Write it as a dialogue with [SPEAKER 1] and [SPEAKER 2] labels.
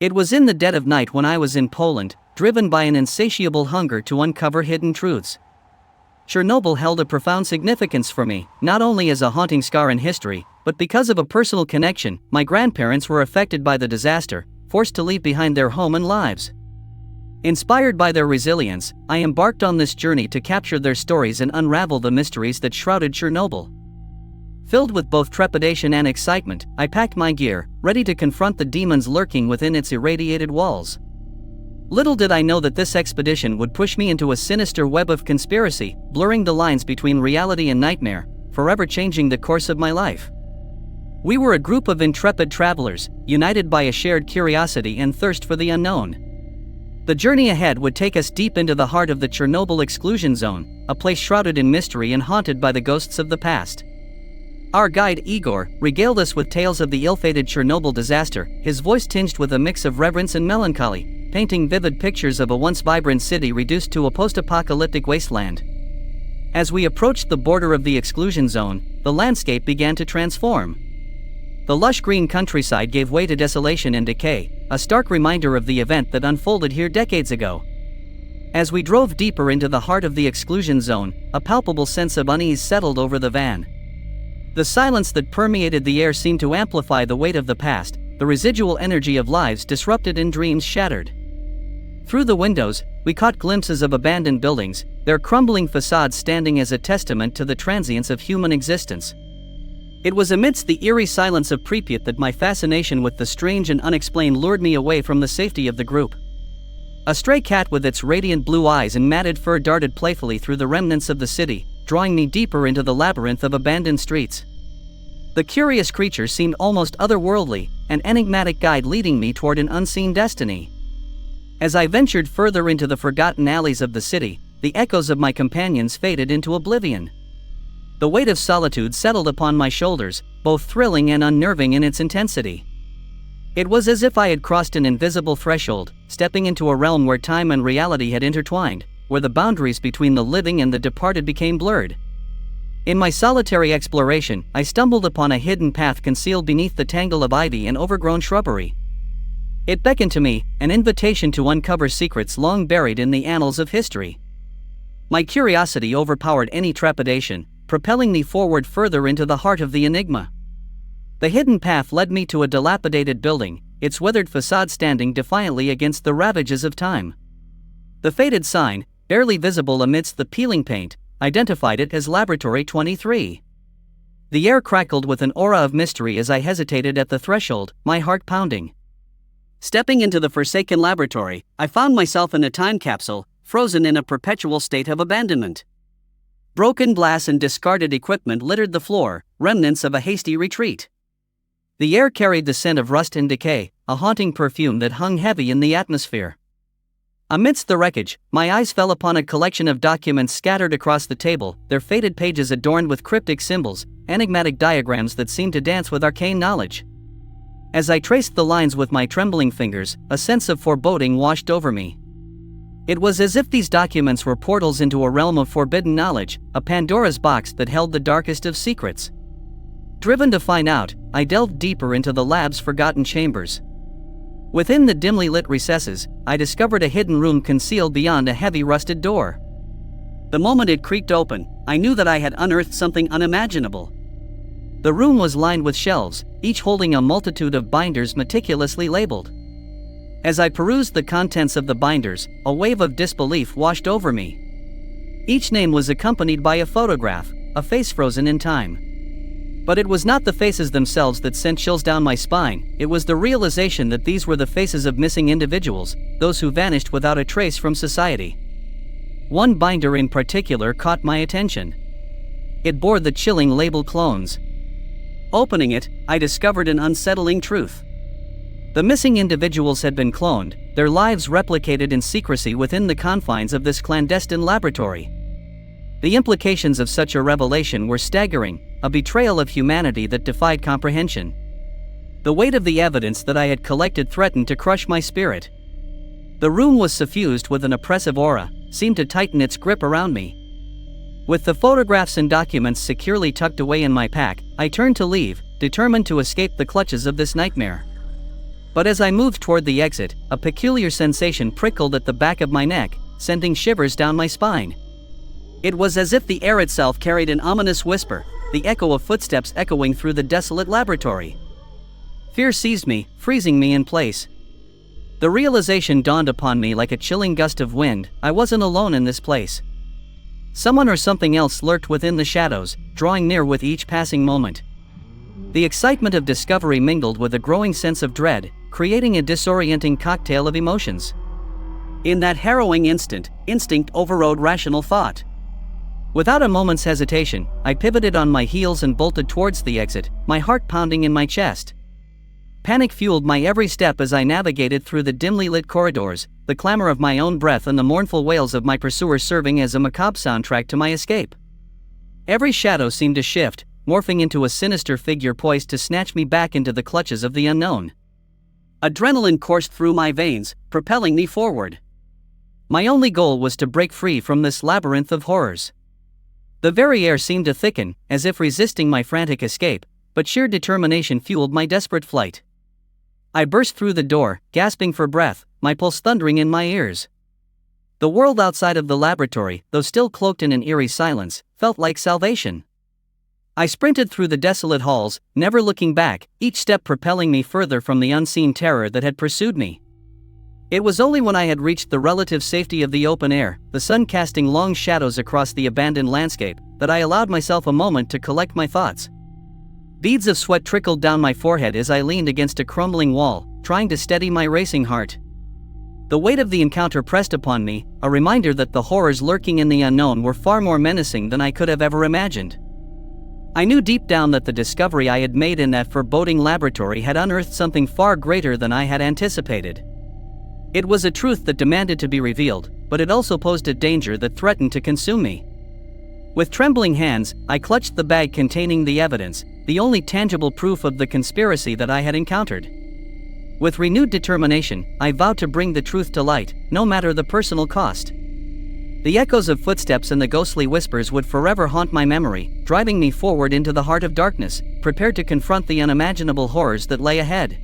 [SPEAKER 1] It was in the dead of night when I was in Poland, driven by an insatiable hunger to uncover hidden truths. Chernobyl held a profound significance for me, not only as a haunting scar in history, but because of a personal connection. My grandparents were affected by the disaster, forced to leave behind their home and lives. Inspired by their resilience, I embarked on this journey to capture their stories and unravel the mysteries that shrouded Chernobyl. Filled with both trepidation and excitement, I packed my gear, ready to confront the demons lurking within its irradiated walls. Little did I know that this expedition would push me into a sinister web of conspiracy, blurring the lines between reality and nightmare, forever changing the course of my life. We were a group of intrepid travelers, united by a shared curiosity and thirst for the unknown. The journey ahead would take us deep into the heart of the Chernobyl exclusion zone, a place shrouded in mystery and haunted by the ghosts of the past. Our guide Igor regaled us with tales of the ill-fated Chernobyl disaster, his voice tinged with a mix of reverence and melancholy, painting vivid pictures of a once vibrant city reduced to a post-apocalyptic wasteland. As we approached the border of the exclusion zone, the landscape began to transform. The lush green countryside gave way to desolation and decay, a stark reminder of the event that unfolded here decades ago. As we drove deeper into the heart of the exclusion zone, a palpable sense of unease settled over the van. The silence that permeated the air seemed to amplify the weight of the past, the residual energy of lives disrupted and dreams shattered. Through the windows, we caught glimpses of abandoned buildings, their crumbling facades standing as a testament to the transience of human existence. It was amidst the eerie silence of Pripyat that my fascination with the strange and unexplained lured me away from the safety of the group. A stray cat with its radiant blue eyes and matted fur darted playfully through the remnants of the city, drawing me deeper into the labyrinth of abandoned streets. The curious creature seemed almost otherworldly, an enigmatic guide leading me toward an unseen destiny. As I ventured further into the forgotten alleys of the city, the echoes of my companions faded into oblivion. The weight of solitude settled upon my shoulders, both thrilling and unnerving in its intensity. It was as if I had crossed an invisible threshold, stepping into a realm where time and reality had intertwined, where the boundaries between the living and the departed became blurred. In my solitary exploration, I stumbled upon a hidden path concealed beneath the tangle of ivy and overgrown shrubbery. It beckoned to me, an invitation to uncover secrets long buried in the annals of history. My curiosity overpowered any trepidation, propelling me forward further into the heart of the enigma. The hidden path led me to a dilapidated building, its weathered facade standing defiantly against the ravages of time. The faded sign, barely visible amidst the peeling paint, identified it as Laboratory 23. The air crackled with an aura of mystery as I hesitated at the threshold, my heart pounding. Stepping into the forsaken laboratory, I found myself in a time capsule, frozen in a perpetual state of abandonment. Broken glass and discarded equipment littered the floor, remnants of a hasty retreat. The air carried the scent of rust and decay, a haunting perfume that hung heavy in the atmosphere. Amidst the wreckage, my eyes fell upon a collection of documents scattered across the table, their faded pages adorned with cryptic symbols, enigmatic diagrams that seemed to dance with arcane knowledge. As I traced the lines with my trembling fingers, a sense of foreboding washed over me. It was as if these documents were portals into a realm of forbidden knowledge, a Pandora's box that held the darkest of secrets. Driven to find out, I delved deeper into the lab's forgotten chambers. Within the dimly lit recesses, I discovered a hidden room concealed beyond a heavy rusted door. The moment it creaked open, I knew that I had unearthed something unimaginable. The room was lined with shelves, each holding a multitude of binders meticulously labeled. As I perused the contents of the binders, a wave of disbelief washed over me. Each name was accompanied by a photograph, a face frozen in time. But it was not the faces themselves that sent chills down my spine, it was the realization that these were the faces of missing individuals, those who vanished without a trace from society. One binder in particular caught my attention. It bore the chilling label clones. Opening it, I discovered an unsettling truth. The missing individuals had been cloned, their lives replicated in secrecy within the confines of this clandestine laboratory. The implications of such a revelation were staggering, a betrayal of humanity that defied comprehension. The weight of the evidence that I had collected threatened to crush my spirit. The room was suffused with an oppressive aura, seemed to tighten its grip around me. With the photographs and documents securely tucked away in my pack, I turned to leave, determined to escape the clutches of this nightmare. But as I moved toward the exit, a peculiar sensation prickled at the back of my neck, sending shivers down my spine. It was as if the air itself carried an ominous whisper, the echo of footsteps echoing through the desolate laboratory. Fear seized me, freezing me in place. The realization dawned upon me like a chilling gust of wind: I wasn't alone in this place. Someone or something else lurked within the shadows, drawing near with each passing moment. The excitement of discovery mingled with a growing sense of dread, creating a disorienting cocktail of emotions. In that harrowing instant, instinct overrode rational thought. Without a moment's hesitation, I pivoted on my heels and bolted towards the exit, my heart pounding in my chest. Panic fueled my every step as I navigated through the dimly lit corridors, the clamor of my own breath and the mournful wails of my pursuers serving as a macabre soundtrack to my escape. Every shadow seemed to shift, morphing into a sinister figure poised to snatch me back into the clutches of the unknown. Adrenaline coursed through my veins, propelling me forward. My only goal was to break free from this labyrinth of horrors. The very air seemed to thicken, as if resisting my frantic escape, but sheer determination fueled my desperate flight. I burst through the door, gasping for breath, my pulse thundering in my ears. The world outside of the laboratory, though still cloaked in an eerie silence, felt like salvation. I sprinted through the desolate halls, never looking back, each step propelling me further from the unseen terror that had pursued me. It was only when I had reached the relative safety of the open air, the sun casting long shadows across the abandoned landscape, that I allowed myself a moment to collect my thoughts. Beads of sweat trickled down my forehead as I leaned against a crumbling wall, trying to steady my racing heart. The weight of the encounter pressed upon me, a reminder that the horrors lurking in the unknown were far more menacing than I could have ever imagined. I knew deep down that the discovery I had made in that foreboding laboratory had unearthed something far greater than I had anticipated. It was a truth that demanded to be revealed, but it also posed a danger that threatened to consume me. With trembling hands, I clutched the bag containing the evidence, the only tangible proof of the conspiracy that I had encountered. With renewed determination, I vowed to bring the truth to light, no matter the personal cost. The echoes of footsteps and the ghostly whispers would forever haunt my memory, driving me forward into the heart of darkness, prepared to confront the unimaginable horrors that lay ahead.